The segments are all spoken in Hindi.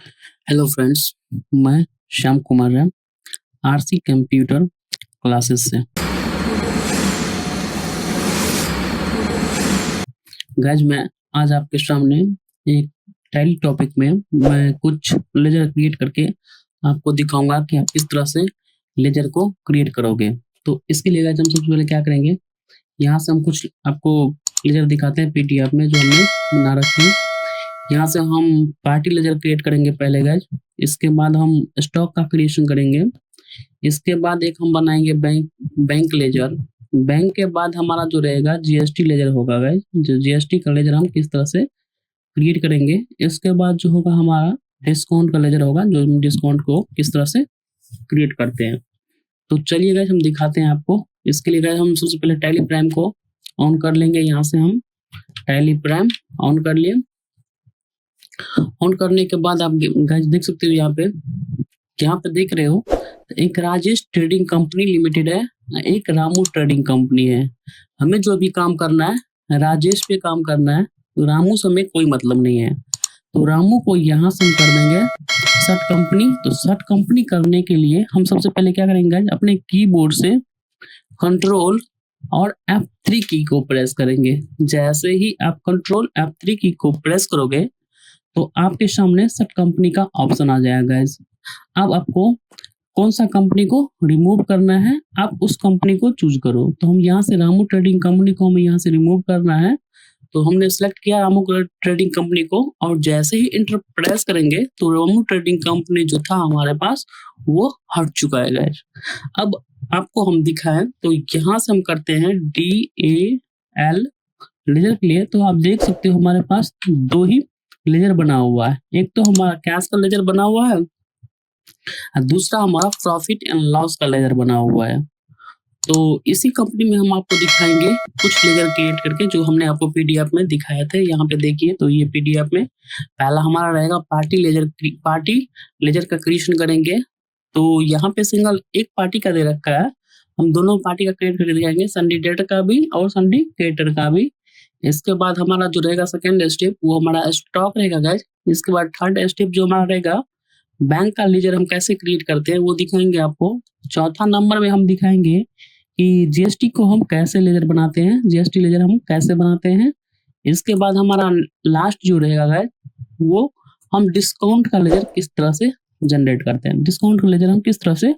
हेलो फ्रेंड्स, मैं श्याम कुमार है आरसी कंप्यूटर क्लासेस से। गाइज मैं आज आपके सामने एक टैली टॉपिक में मैं कुछ लेजर क्रिएट करके आपको दिखाऊंगा कि आप किस तरह से लेजर को क्रिएट करोगे। तो इसके लिए गाइज हम सबसे पहले क्या करेंगे, यहाँ से हम कुछ आपको लेजर दिखाते हैं पीडीएफ में जो हमने बना रखे हैं। यहाँ से हम पार्टी लेजर क्रिएट करेंगे पहले गाइज, इसके बाद हम स्टॉक का क्रिएशन करेंगे, इसके बाद एक हम बनाएंगे बैंक लेजर। बैंक के बाद हमारा जो रहेगा जीएसटी लेजर होगा गाइज, जो जीएसटी का लेजर हम किस तरह से क्रिएट करेंगे। इसके बाद जो होगा हमारा डिस्काउंट का लेजर होगा, जो हम डिस्काउंट को किस तरह से क्रिएट करते हैं। तो चलिए गाइज हम दिखाते हैं आपको। इसके लिए गाइज हम सबसे पहले टैली प्राइम को ऑन कर लेंगे। यहाँ से हम टैली प्राइम ऑन कर लिए। ऑन करने के बाद आप गाइज देख सकते हो यहाँ पे देख रहे हो एक राजेश ट्रेडिंग कंपनी लिमिटेड है, एक रामू ट्रेडिंग कंपनी है। हमें जो भी काम करना है राजेश पे काम करना है, तो रामू से हमें कोई मतलब नहीं है। तो रामू को यहाँ से हम कर देंगे सेट कंपनी। तो सेट कंपनी करने के लिए हम सबसे पहले क्या करेंगे, अपने कीबोर्ड से कंट्रोल और F3 की को प्रेस करेंगे। जैसे ही आप कंट्रोल F3 की को प्रेस करोगे तो आपके सामने सेट कंपनी का ऑप्शन आ जाएगा गाइस। अब आपको कौन सा कंपनी को रिमूव करना है, आप उस कंपनी को चूज करो। तो हम यहाँ से रामू ट्रेडिंग कंपनी को हमें यहाँ से रिमूव करना है, तो हमने सेलेक्ट किया रामू ट्रेडिंग कंपनी को, और जैसे ही इंटर प्रेस करेंगे तो रामू ट्रेडिंग कंपनी जो था हमारे पास वो हट चुका है गाइस। अब आपको हम दिखाएं तो यहाँ से हम करते हैं DAL लेजर के लिए। तो आप देख सकते हो हमारे पास दो ही लेजर बना हुआ है, एक तो हमारा कैश का लेजर बना हुआ है और दूसरा हमारा प्रॉफिट एंड लॉस का लेजर बना हुआ है। तो इसी कंपनी में हम आपको दिखाएंगे कुछ लेजर क्रिएट करके जो हमने आपको पीडीएफ में दिखाए थे। यहाँ पे देखिए, तो ये पीडीएफ में पहला हमारा रहेगा पार्टी लेजर का क्रिएशन करेंगे। तो यहाँ पे सिंगल एक पार्टी का दे रखा है, हम दोनों पार्टी का क्रिएट करके दिखाएंगे, संडे डेटर का भी और संडे क्रिएटर का भी। इसके बाद हमारा जो रहेगा सेकेंड स्टेप वो हमारा स्टॉक रहेगा गाइज। इसके बाद थर्ड स्टेप जो हमारा रहेगा बैंक का लेजर हम कैसे क्रिएट करते हैं वो दिखाएंगे आपको। चौथा नंबर में हम दिखाएंगे कि जीएसटी को हम कैसे लेजर बनाते हैं, जीएसटी लेजर हम कैसे बनाते हैं। इसके बाद हमारा लास्ट जो रहेगा गाइज वो हम डिस्काउंट का लेजर किस तरह से जनरेट करते हैं, डिस्काउंट का लेजर हम किस तरह से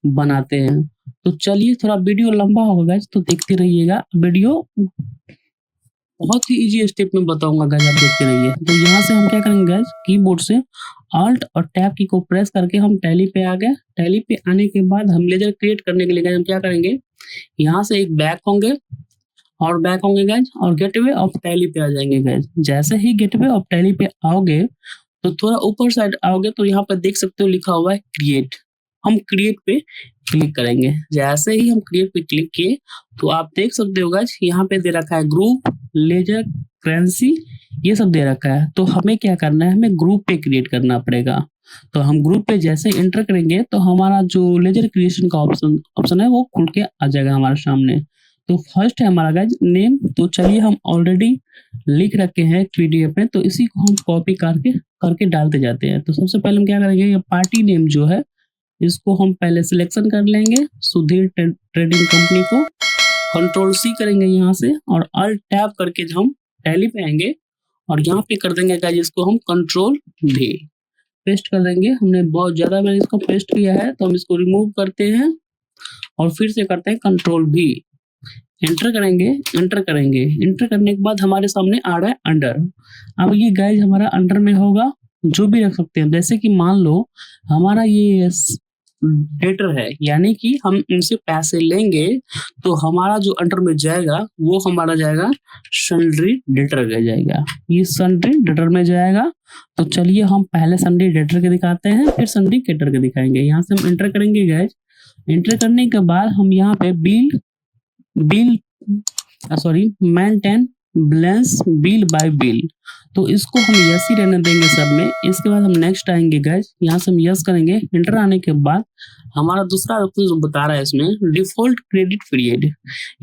बनाते हैं। तो चलिए, थोड़ा वीडियो लंबा होगा गाइज तो देखते रहिएगा। वीडियो बहुत ही इजी स्टेप में बताऊंगा गाइज, आप देखते रहिए। तो यहाँ से हम क्या करेंगे गाइज, कीबोर्ड से Alt और टैब की को प्रेस करके हम टैली पे आ गए। टैली पे आने के बाद हम लेजर क्रिएट करने के लिए गाइज हम क्या करेंगे, यहाँ से एक बैक होंगे गाइज और गेटवे ऑफ टैली पे आ जाएंगे गाइज। जैसे ही गेटवे ऑफ टैली पे आओगे तो थोड़ा ऊपर साइड आओगे तो यहाँ पे देख सकते हो लिखा हुआ है क्रिएट। हम क्रिएट पे क्लिक करेंगे। जैसे ही हम क्रिएट पे क्लिक किए तो आप देख सकते हो गाइज यहाँ पे दे रखा है ग्रुप, लेजर, करेंसी, ये सब दे रखा है। तो हमें क्या करना है, हमें ग्रुप पे क्रिएट करना पड़ेगा। तो हम ग्रुप पे जैसे एंटर करेंगे तो हमारा जो लेजर क्रिएशन का ऑप्शन है वो खुल के आ जाएगा हमारे सामने। तो फर्स्ट है हमारा गाइज नेम। तो चलिए, हम ऑलरेडी लिख रखे हैं पीडीएफ में, तो इसी को हम कॉपी करके डालते जाते हैं। तो सबसे पहले हम क्या करेंगे, ये पार्टी नेम जो है इसको हम पहले सिलेक्शन कर लेंगे, सुधीर ट्रेडिंग कंपनी को कंट्रोल C करेंगे यहाँ से, और Alt टैब करके हम टैली पे आएंगे और यहाँ पे कर देंगे गाइस इसको हम कंट्रोल V पेस्ट कर देंगे। हमने बहुत ज्यादा बार इसको पेस्ट किया है तो हम इसको रिमूव करते हैं और फिर से करते हैं कंट्रोल V, एंटर करेंगे। एंटर करने के बाद हमारे सामने आ रहा है अंडर। अब ये गाइस हमारा अंडर में होगा, जो भी रख सकते हैं। जैसे कि मान लो हमारा ये डेटर है, यानी कि हम इनसे पैसे लेंगे तो हमारा जो अंडर में जाएगा वो हमारा जाएगा सन्ड्री डेटर में जाएगा, ये सन्ड्री डेटर में जाएगा। तो चलिए हम पहले सन्ड्री डेटर के दिखाते हैं, फिर सन्ड्री क्रेडिटर के दिखाएंगे। यहाँ से हम एंटर करेंगे गाइस। एंटर करने के बाद हम यहाँ पे maintain balance bill bye bill, तो इसको हम यस ही रहने देंगे सब में। इसके बाद हम नेक्स्ट आएंगे गाइस, यहाँ से हम यस करेंगे। एंटर आने के बाद हमारा दूसरा ऑप्शन बता रहा है इसमें डिफॉल्ट क्रेडिट पीरियड।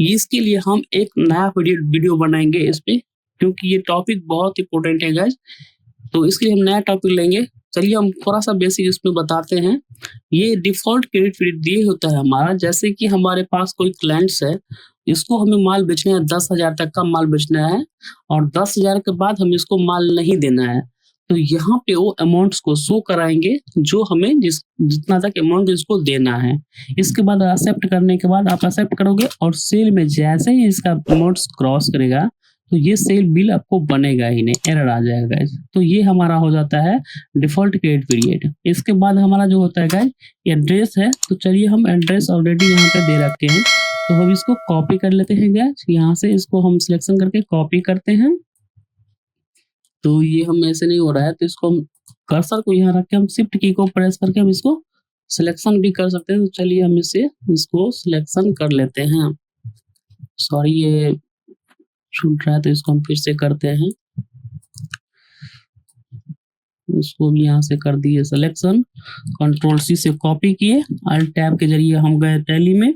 इसके लिए हम एक नया वीडियो बनाएंगे इस पे, क्योंकि ये टॉपिक बहुत इंपॉर्टेंट है गाइस। तो इसके लिए हम नया टॉपिक लेंगे, चलिए हम थोड़ा सा बेसिक इसमें बताते हैं। ये डिफ़ॉल्ट क्रेडिट पीरियड ये होता है हमारा, जैसे कि हमारे पास कोई क्लाइंट्स है, इसको हमें माल बेचना है, 10,000 तक का माल बेचना है और 10,000 के बाद हमें इसको माल नहीं देना है। तो यहाँ पे वो अमाउंट्स को शो कराएँगे जो हमें जितना तक अमाउंट इसको देना है। इसके बाद एक्सेप्ट करने के बाद आप एक्सेप्ट करोगे और सेल में जैसे ही इसका अमाउंट्स क्रॉस करेगा, तो ये सेल बिल आपको बनेगा ही नहीं, एरर आ जाएगा गाइस। तो ये हमारा हो जाता है डिफ़ॉल्ट क्रेडिट पीरियड। इसके बाद हमारा जो होता है गाइस, एड्रेस है, तो चलिए हम एड्रेस ऑलरेडी यहाँ पे दे रखे हैं, तो हम इसको कॉपी कर लेते हैं गाइस। यहाँ से इसको हम सिलेक्शन करके कॉपी करते हैं। तो ये हम ऐसे नहीं हो रहा है, तो इसको हम कर्सर को यहाँ रख के हम शिफ्ट की को प्रेस करके हम इसको सिलेक्शन भी कर सकते हैं। तो चलिए हम इसको सिलेक्शन कर लेते हैं। सॉरी ये छूट रहा है, तो इसको हम फिर से करते हैं। इसको भी यहाँ से कर दिए सिलेक्शन, कंट्रोल सी से कॉपी किए, अल्ट टैब के जरिए हम गए टैली में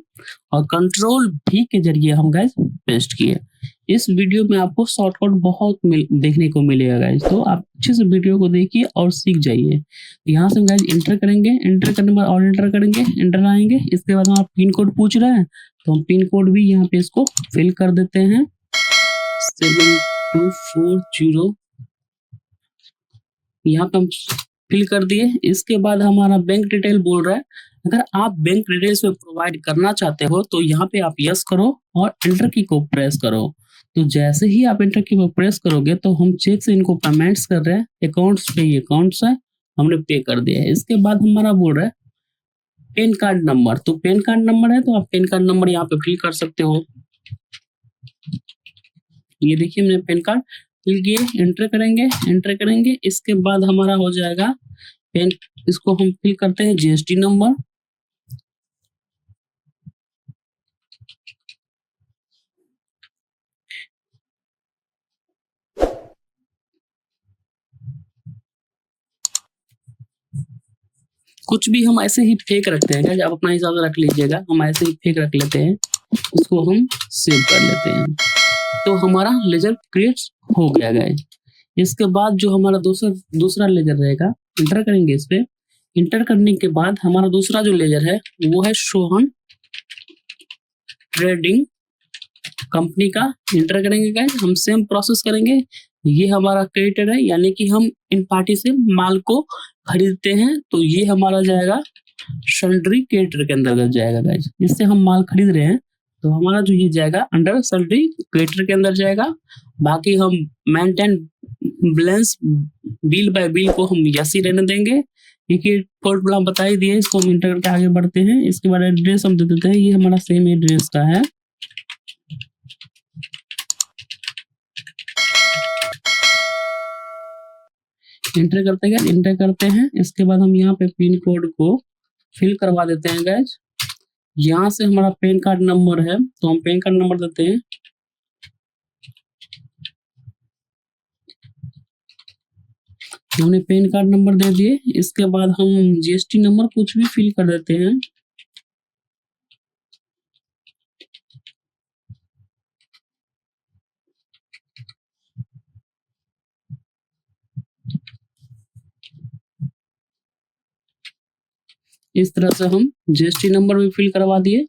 और कंट्रोल भी के जरिए हम गए पेस्ट किए। इस वीडियो में आपको शॉर्टकट बहुत देखने को मिलेगा गाइस, तो आप अच्छे से वीडियो को देखिए और सीख जाइए। यहाँ से हम गाइस इंटर करेंगे, इंटर करने के बाद और इंटर करेंगे, इंटर आएंगे। इसके बाद हमारा पिन कोड पूछ रहा है, तो हम पिन कोड भी यहाँ पे इसको फिल कर देते हैं, 7240 यहाँ पे हम फिल कर दिए। इसके बाद हमारा बैंक डिटेल बोल रहा है, अगर आप बैंक डिटेल्स में प्रोवाइड करना चाहते हो तो यहाँ पे आप यस करो और एंटर की को प्रेस करो। तो जैसे ही आप एंटर की को प्रेस करोगे तो हम चेक से इनको पेमेंट्स कर रहे हैं, अकाउंट्स पे ये अकाउंट्स है, हमने पे कर दिया है। इसके बाद हमारा बोल रहा है पैन कार्ड नंबर, तो पैन कार्ड नंबर है तो आप पैन कार्ड नंबर यहाँ पे फिल कर सकते हो। ये देखिए मैंने पैन कार्ड फिल किए, एंटर करेंगे। इसके बाद हमारा हो जाएगा पैन, इसको हम फिल करते हैं जीएसटी नंबर, कुछ भी हम ऐसे ही फेक रखते हैं, आप अपना हिसाब से रख लीजिएगा, हम ऐसे ही फेक रख लेते हैं। इसको हम सेव कर लेते हैं, तो हमारा लेजर क्रिएट हो गया गाइस। इसके बाद जो हमारा दूसरा लेजर रहेगा, इंटर करेंगे इस पे। इंटर करने के बाद हमारा दूसरा जो लेजर है वो है सोहन ट्रेडिंग कंपनी का। इंटर करेंगे गाइस, हम सेम प्रोसेस करेंगे। ये हमारा क्रेडिटर है, यानी कि हम इन पार्टी से माल को खरीदते हैं, तो ये हमारा जाएगा सन्ड्री क्रेडिटर के अंतर्गत जाएगा गाइस। इससे हम माल खरीद रहे हैं, तो हमारा जो ये जाएगा अंडर सन्ड्री क्रेडिटर के अंदर जाएगा। बाकी हम maintain balance bill bye bill को हम यस ही रहने देंगे, क्योंकि फॉर्मूला बता ही दिए। इसको हम इंटर करके आगे बढ़ते हैं। इसके बाद एड्रेस हम दे देते हैं, ये हमारा सेम एड्रेस का है। इंटर करते हैं। इसके बाद हम यहाँ पे पिन कोड को फिल करवा देते हैं गाइस। यहाँ से हमारा पैन कार्ड नंबर है, तो हम पैन कार्ड नंबर देते हैं। हमने पैन कार्ड नंबर दे दिए। इसके बाद हम जीएसटी नंबर कुछ भी फिल कर देते हैं। इस तरह से हम जीएसटी नंबर भी फिल करवा दिए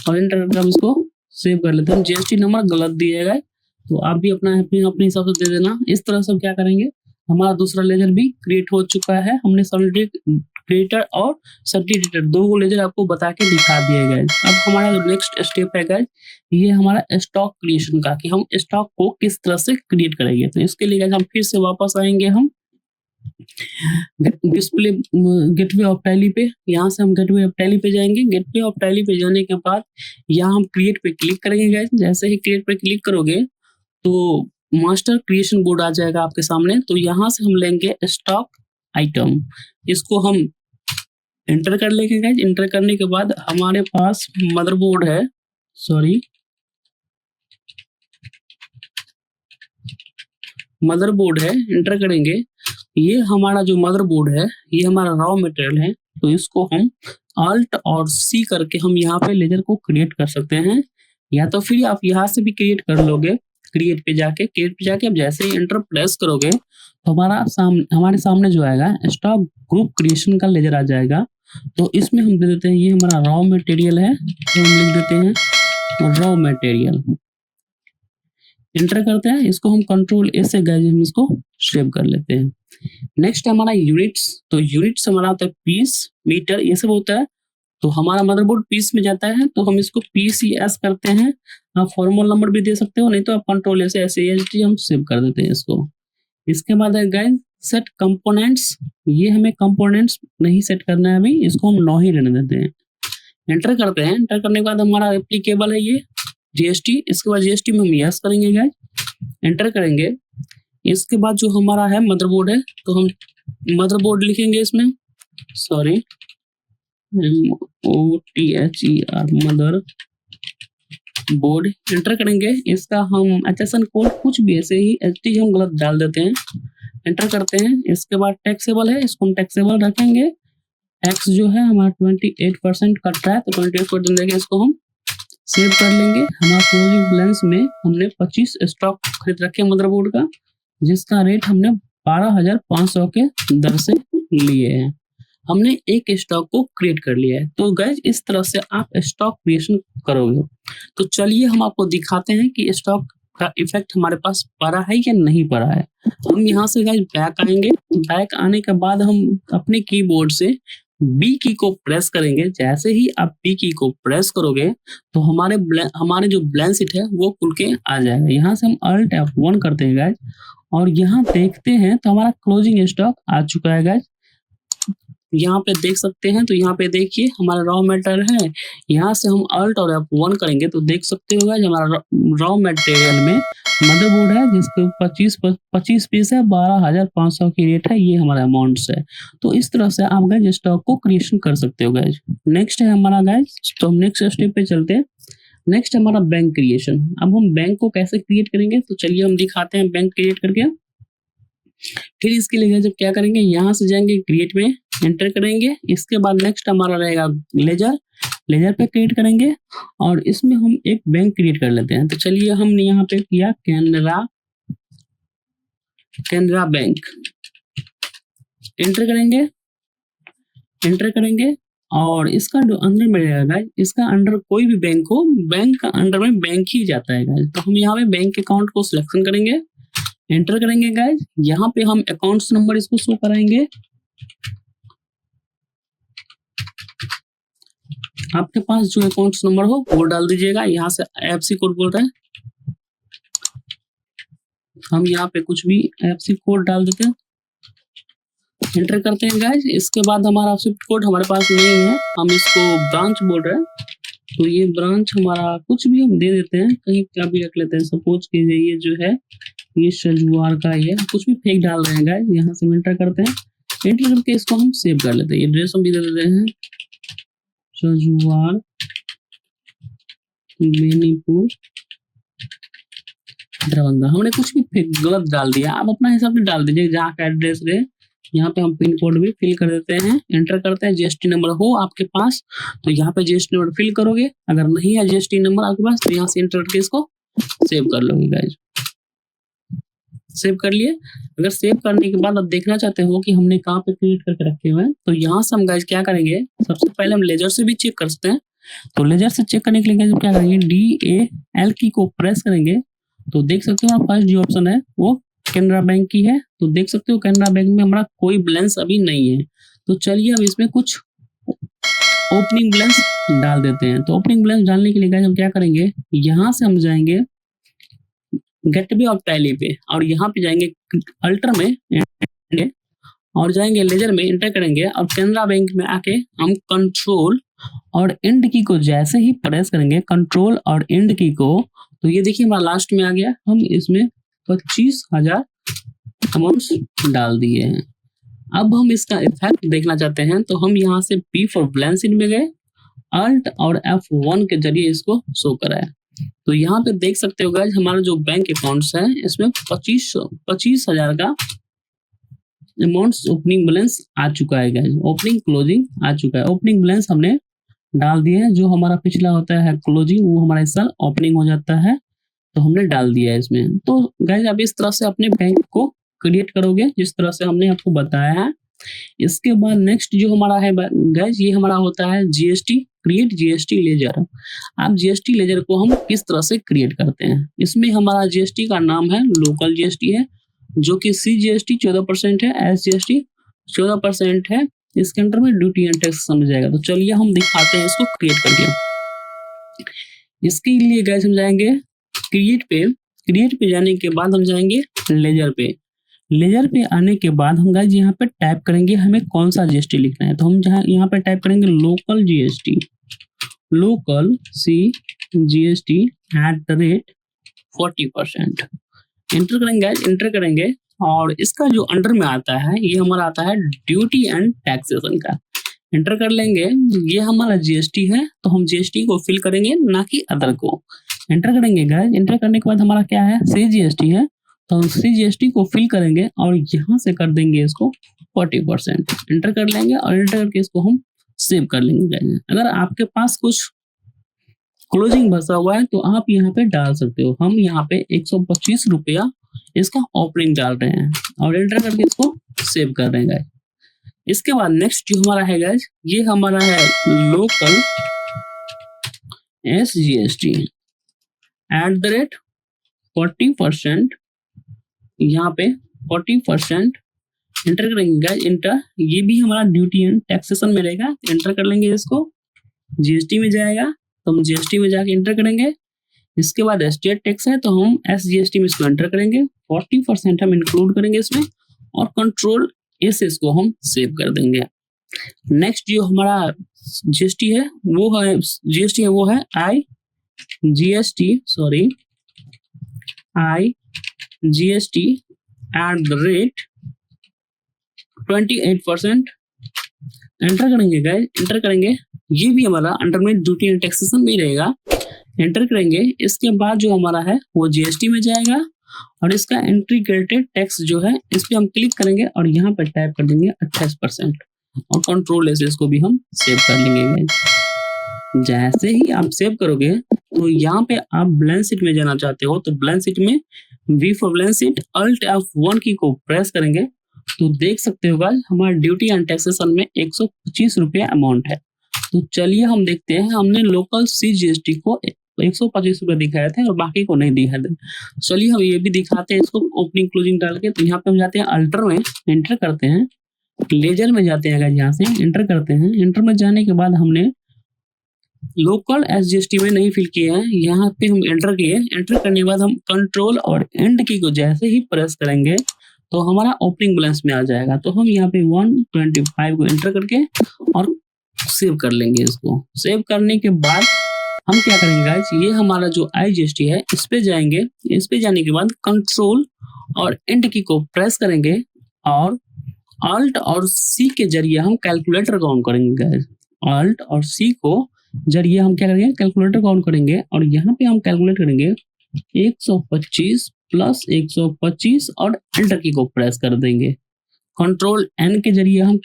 और इंटर करके हम इसको सेव कर लेते हैं। जीएसटी नंबर गलत दिया गया, तो आप भी अपने हिसाब से दे देना। इस तरह से हम क्या करेंगे, हमारा दूसरा लेजर भी क्रिएट हो चुका है। हमने सन्ड्री क्रिएटर और सन्ड्री एडिटर दो लेजर आपको बता के दिखा दिए गए। अब हमारा नेक्स्ट स्टेप है गाइस, ये हमारा स्टॉक क्रिएशन का, कि हम स्टॉक को किस तरह से क्रिएट करेंगे। तो इसके लिए गाइस हम फिर से वापस आएंगे, हम डिस्प्ले गेटवे ऑफ टैली पे। यहाँ से हम गेटवे ऑफ टैली पे जाएंगे। गेटवे ऑफ टैली पे जाने के बाद यहाँ हम क्रिएट पे क्लिक करेंगे गाइस। जैसे ही क्रिएट पे क्लिक करोगे तो मास्टर क्रिएशन बोर्ड आ जाएगा आपके सामने। तो यहाँ से हम लेंगे स्टॉक आइटम, इसको हम एंटर कर लेंगे गाइस। एंटर करने के बाद हमारे पास मदरबोर्ड है, मदरबोर्ड है, एंटर करेंगे। ये हमारा जो मदरबोर्ड है, ये हमारा रॉ मटेरियल है, तो इसको हम अल्ट और सी करके हम यहाँ पे लेजर को क्रिएट कर सकते हैं, या तो फिर आप यहाँ से भी क्रिएट कर लोगे। क्रिएट पे जाके अब जैसे ही एंटर प्रेस करोगे तो हमारे सामने जो आएगा स्टॉक ग्रुप क्रिएशन का लेजर आ जाएगा। तो इसमें हम दे देते हैं, ये हमारा रॉ मटेरियल है, तो हम लिख देते हैं रॉ मटेरियल। एंटर करते हैं, इसको हम कंट्रोल ए से गाइस हम इसको सेव कर लेते हैं। नेक्स्ट है हमारा यूनिट्स। तो यूनिट्स हमारा होता है पीस, मीटर, ये सब होता है। तो हमारा मदरबोर्ड पीस में जाता है, तो हम इसको PCS करते हैं। आप फॉर्मल नंबर भी दे सकते हो, नहीं तो आप कंट्रोल से SALT हम सेव कर देते हैं इसको। इसके बाद है गाइस सेट कंपोनेंट्स। ये हमें कंपोनेंट्स नहीं सेट करना है अभी, इसको हम 9 ही रहने देते हैं। एंटर करते हैं, एंटर करने के बाद हमारा एप्लीकेबल है ये GST। इसके बाद GST में हम यस करेंगे गाइस, एंटर करेंगे। इसके बाद जो हमारा है मदरबोर्ड है, तो हम मदरबोर्ड लिखेंगे इसमें, sorry MOTHER mother board. Enter करेंगे, इसका हम HSN कोड कुछ भी ऐसे ही HT हम गलत डाल देते हैं। एंटर करते हैं, इसके बाद टैक्सेबल है, इसको हम टैक्सेबल रखेंगे। टैक्स जो है हमारा 28% कट रहा है, तो 28% देके इसको हम सेव कर लेंगे। हमारा क्लोजिंग बैलेंस में हमने 25 स्टॉक खरीद रखे मदरबोर्ड का, जिसका रेट हमने 12,500 के दर से लिए हैं। हमने एक स्टॉक को क्रिएट कर लिया है। तो गाइज इस तरह से आप स्टॉक क्रिएशन करोगे। तो चलिए हम आपको दिखाते हैं कि स्टॉक का इफेक्ट हमारे पास पड़ा है या नहीं पड़ा है। हम यहाँ से गाइज बैक आएंगे, बैक आने के बाद हम अपने कीबोर्ड से बी की को प्रेस करेंगे। जैसे ही आप बी की को प्रेस करोगे तो हमारे जो बैलेंस शीट है वो खुल के आ जाएगा। यहाँ से हम Alt F1 करते हैं गाइज, और यहाँ देखते हैं तो हमारा क्लोजिंग स्टॉक आ चुका है गाइज। यहाँ पे देख सकते हैं, तो यहाँ पे देखिए हमारा रॉ मटेरियल है। यहाँ से हम Alt और F1 करेंगे तो देख सकते हो गाइज हमारा रॉ मटेरियल में मदरबोर्ड है, जिसके 25 पीस है, 12,500 की रेट है, ये हमारा अमाउंट्स है। तो इस तरह से आप गाइज स्टॉक को क्रिएशन कर सकते हो गाइज। नेक्स्ट है हमारा गाइज, तो हम नेक्स्ट स्टेप पे चलते हैं। नेक्स्ट हमारा बैंक क्रिएशन। अब हम बैंक को कैसे क्रिएट करेंगे, तो चलिए हम दिखाते हैं बैंक क्रिएट करके। फिर इसके लिए जब क्या करेंगे, यहाँ से जाएंगे क्रिएट में, एंटर करेंगे। इसके बाद नेक्स्ट हमारा रहेगा लेजर, लेजर पे क्रिएट करेंगे और इसमें हम एक बैंक क्रिएट कर लेते हैं। तो चलिए हमने यहाँ पे किया कैनरा बैंक। एंटर करेंगे और इसका जो अंदर में रहेगा, इसका अंडर कोई भी बैंक हो, बैंक का अंडर में बैंक ही जाता है गाइज। तो हम यहाँ पे बैंक अकाउंट को सिलेक्शन करेंगे, एंटर करेंगे गाइज। यहाँ पे हम अकाउंट्स नंबर इसको शो कराएंगे। आपके पास जो अकाउंट्स नंबर हो वो डाल दीजिएगा। यहाँ से IFSC कोड बोल रहा है, हम यहाँ पे कुछ भी IFSC कोड डाल देते हैं, एंटर करते हैं गाइज। इसके बाद हमारा स्विफ्ट कोड हमारे पास नहीं है, हम इसको ब्रांच बोल रहे हैं, तो ये ब्रांच हमारा कुछ भी हम दे देते हैं, कहीं का भी रख लेते हैं। सपोज कीजिए ये जो है ये शजुआर का, ये कुछ भी फेक डाल रहे हैं गाइज। यहाँ से एंटर करते हैं, एंटर करके इसको हम सेव कर लेते हैं। एड्रेस हम भी दे देते हैं, शजुआर बेनीपुर दरभंगा। हमने कुछ भी गलत डाल दिया, आप अपना हिसाब से डाल दीजिए जहाँ का एड्रेस रहे। यहाँ पे हम पिन कोड भी फिल कर देते हैं, एंटर करते हैं। GST नंबर हो आपके पास तो यहाँ पे GST नंबर फिल करोगे, अगर नहीं है GST नंबर आपके पास तो यहाँ से एंटर करके इसको सेव कर लोगे गाइज। सेव कर लिए। अगर सेव करने के बाद आप देखना चाहते हो कि हमने कहाँ पे क्रिएट करके रखे हुए हैं, तो यहाँ से हम गाइज क्या करेंगे, सबसे पहले हम लेजर से भी चेक कर सकते हैं। तो लेजर से चेक करने के लिए क्या करेंगे, DAL की को प्रेस करेंगे तो देख सकते हो फर्स्ट जो ऑप्शन है वो कैनरा बैंक की है। तो देख सकते हो कैनरा बैंक में हमारा कोई बैलेंस अभी नहीं है। तो चलिए अब इसमें कुछ ओपनिंग बैलेंस डाल देते हैं। तो ओपनिंग बैलेंस डालने के लिए गाइस हम क्या करेंगे, यहाँ से हम जाएंगे गेटवे और टैली पे और यहाँ पे जाएंगे अल्टर में और जाएंगे लेजर में, एंटर करेंगे और कैनरा बैंक में आके हम कंट्रोल और एंड की को जैसे ही प्रेस करेंगे, कंट्रोल और एंड की को, तो ये देखिए हमारा लास्ट में आ गया। हम इसमें 25,000 अमाउंट्स डाल दिए हैं। अब हम इसका इफेक्ट देखना चाहते हैं तो हम यहाँ से P फॉर बैलेंस शीट में गए, Alt और F1 के जरिए इसको शो कराया। तो यहाँ पे देख सकते हो गाइस हमारा जो बैंक अकाउंट्स है इसमें 25,000 का अमाउंट्स ओपनिंग बैलेंस आ चुका है गाइस, ओपनिंग क्लोजिंग आ चुका है। ओपनिंग बैलेंस हमने डाल दिया है, जो हमारा पिछला होता है क्लोजिंग वो हमारा इस साल ओपनिंग हो जाता है। तो हमने डाल दिया है इसमें। तो गाइज आप इस तरह से अपने बैंक को क्रिएट करोगे जिस तरह से हमने आपको बताया है। इसके बाद नेक्स्ट जो हमारा है गाइज, ये हमारा होता है जीएसटी, क्रिएट जीएसटी लेजर। आप जीएसटी लेजर को हम किस तरह से क्रिएट करते हैं। इसमें हमारा जीएसटी का नाम है लोकल जीएसटी है, जो कि सीजीएसटी 14% है, एसजीएसटी 14% है। इसके अंदर में ड्यूटी एंड टैक्स समझ जाएगा। तो चलिए हम दिखाते हैं इसको क्रिएट करके। इसके लिए गाइस हम जाएंगे क्रिएट पे जाने के बाद हम जाएंगे लेजर पे। लेजर पे आने के बाद हम गाइस यहाँ पे टाइप करेंगे हमें कौन सा जीएसटी लिखना है। तो हम यहाँ पे टाइप करेंगे local GST, local C GST @ 40%। Enter करेंगे गाइस, एंटर करेंगे और इसका जो अंडर में आता है ये हमारा आता है ड्यूटी एंड टैक्सेशन का। एंटर कर लेंगे, ये हमारा जीएसटी है तो हम जीएसटी को फिल करेंगे ना कि अदर को। एंटर करेंगे गाइस, एंटर करने के बाद हमारा क्या है सीजीएसटी है, तो हम सीजीएसटी को फिल करेंगे और यहाँ से कर देंगे इसको 40%। एंटर कर लेंगे और एंटर करके इसको हम सेव कर लेंगे गाइस। अगर आपके पास कुछ क्लोजिंग बचा हुआ है तो आप यहाँ पे डाल सकते हो। हम यहाँ पे 125 रुपया इसका ओपनिंग डाल रहे हैं और एंटर करके इसको सेव कर रहे हैं गाइस। इसके बाद नेक्स्ट जो हमारा है गाइस, ये हमारा है लोकल एसजीएसटी @ 40%। यहाँ पे 40% एंटर करेंगे गाइस, एंटर। ये भी हमारा ड्यूटी एंड टैक्सेशन में रहेगा। एंटर कर लेंगे इसको, जीएसटी में जाएगा तो हम जीएसटी में जाके एंटर करेंगे। इसके बाद स्टेट टैक्स है तो हम एसजीएसटी में इसको एंटर करेंगे, 40% हम इंक्लूड करेंगे इसमें और कंट्रोल ए से इसको हम सेव कर देंगे। नेक्स्ट जो हमारा जीएसटी है वो है आईजीएसटी @ 28%। एंटर करेंगे गाइस, एंटर करेंगे। ये भी हमारा अंडर में ड्यूटी एंड टैक्सेशन में रहेगा। एंटर करेंगे, इसके बाद जो हमारा है वो जीएसटी में जाएगा और इसका इंटीग्रेटेड टैक्स जो है इस पे हम क्लिक करेंगे और यहाँ पे टाइप कर देंगे 28% और कंट्रोल ए से इसको भी हम सेव कर लेंगे गाइस। जैसे ही आप सेव करोगे तो यहाँ पे आप बैलेंस शीट में जाना चाहते हो तो बैलेंस शीट में we for balance sheet Alt F1 की को प्रेस करेंगे तो देख सकते हो गाइस हमारा ड्यूटी एंड टैक्सेशन में 125 रुपया अमाउंट है। तो चलिए हम देखते हैं, हमने लोकल सीजीएसटी को 125 रुपये दिखाए थे और बाकी को नहीं दिखाए थे। चलिए हम ये भी दिखाते हैं इसको ओपनिंग क्लोजिंग डाल के। तो यहाँ पे हम जाते हैं अल्टर में, एंटर करते हैं, लेजर में जाते हैं, यहाँ से एंटर करते हैं। एंटर में जाने के बाद हमने लोकल एसजीएसटी में नहीं फिल किए हैं, यहाँ पे हम एंटर किए। एंटर करने के बाद हम कंट्रोल और एंड की को जैसे ही प्रेस करेंगे तो हमारा ओपनिंग बैलेंस में आ जाएगा। तो हम यहाँ पे 125 को एंटर करके और सेव कर लेंगे इसको। सेव करने के बाद हम क्या करेंगे गाइस, ये हमारा जो आईजीएसटी है इस पे जाएंगे। इस पे जाने के बाद कंट्रोल और एंड की को प्रेस करेंगे और अल्ट और सी के जरिए हम कैलकुलेटर को ऑन करेंगे गाइस। अल्ट और सी को जरिए हम क्या करेंगे, कैलकुलेटर को ऑन करेंगे और यहाँ पे हम कैलकुलेट करेंगे 125 + 125 और एंटर की को प्रेस कर देंगे। कंट्रोल एन के जरिए हम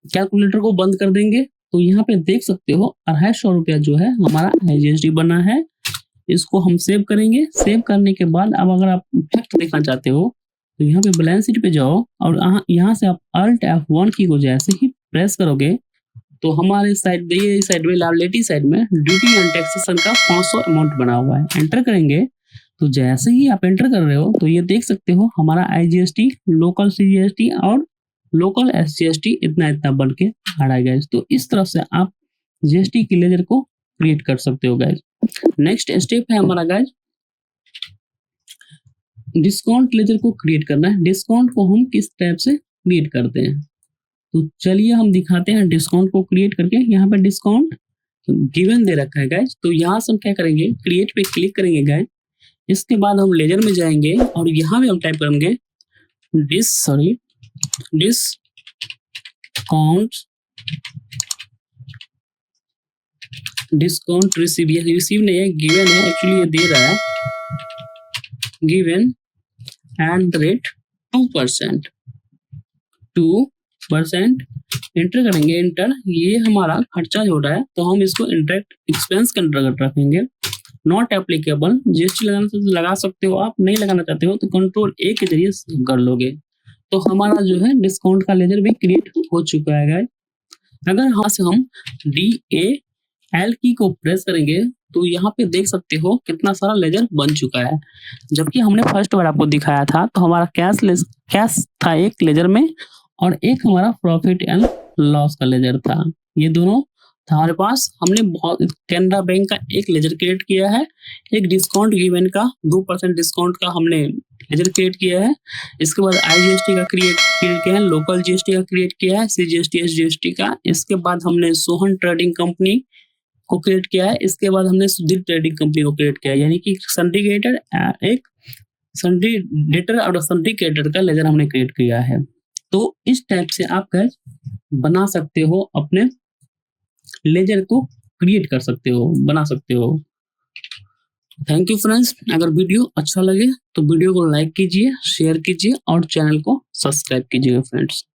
कैलकुलेटर को बंद कर देंगे। तो यहाँ पे देख सकते हो 250 रुपया जो है हमारा आईजीएसटी बना है। इसको हम सेव करेंगे। सेव करने के बाद अब अगर आप इफेक्ट देखना चाहते हो तो यहाँ पे बैलेंस शीट पे जाओ और यहाँ से आप Alt F1 की को जैसे ही प्रेस करोगे तो हमारे साइड ये साइड में लायबिलिटी साइड में ड्यूटी एंड टैक्सेशन का 500 अमाउंट बना हुआ है। एंटर करेंगे तो जैसे ही आप एंटर कर रहे हो तो ये देख सकते हो हमारा आईजीएसटी, लोकल सीजीएसटी और लोकल एसजीएसटी इतना बन के आ रहा है गाइस। तो इस तरह से आप जीएसटी की लेजर को क्रिएट कर सकते हो गाइस। नेक्स्ट स्टेप है हमारा गाइस डिस्काउंट लेजर को क्रिएट करना है। डिस्काउंट को हम किस टाइप से क्रिएट करते हैं तो चलिए हम दिखाते हैं डिस्काउंट को क्रिएट करके। यहाँ पे डिस्काउंट गिवन दे रखा है गाइस। तो यहाँ से हम क्या करेंगे, क्रिएट पे क्लिक करेंगे गाइस। इसके बाद हम लेजर में जाएंगे और यहाँ पे हम टाइप करेंगे डिस्काउंट रिसीव। ये रिसीव नहीं है, गिवन है, एक्चुअली ये दे रहा है गिवन @ 2%। एंटर करेंगे, एंटर। ये हमारा खर्चा जो रहा है तो हम इसको इंटरेक्ट एक्सपेंस के अंतर्गत रखेंगे। नॉट एप्लीकेबल, जीएसटी लगाना चाहते लगा सकते हो आप, नहीं लगाना चाहते हो तो कंट्रोल ए के जरिए कर लोगे। तो हमारा जो है डिस्काउंट का लेजर भी क्रिएट हो चुका है गाइस। अगर यहाँ से हम DAL की को प्रेस करेंगे तो यहाँ पे देख सकते हो कितना सारा लेजर बन चुका है। जबकि हमने फर्स्ट बार आपको दिखाया था तो हमारा कैश था एक लेजर में और एक हमारा प्रॉफिट एंड लॉस का लेजर था। ये दोनों था हमारे पास। हमने बहुत कैनरा बैंक का एक लेजर क्रिएट किया है, एक डिस्काउंट गिवन का 2% डिस्काउंट का हमने लेजर क्रिएट किया है। इसके बाद IGST का क्रिएट किया है, लोकल GST का क्रिएट किया है, CGST SGST का। इसके बाद हमने सोहन ट्रेडिंग कंपनी को क्रिएट किया है। इसके बाद हमने सुधीर ट्रेडिंग कंपनी को क्रिएट किया है, यानी कि सिंडिकेटर एक सिंडिकेटर और सिंडिकेटर का लेजर हमने क्रिएट किया है। तो इस टाइप से आप गाइस बना सकते हो, अपने लेजर को क्रिएट कर सकते हो, बना सकते हो। Thank you friends. अगर वीडियो अच्छा लगे तो वीडियो को लाइक कीजिए, शेयर कीजिए और चैनल को सब्सक्राइब कीजिएगा फ्रेंड्स।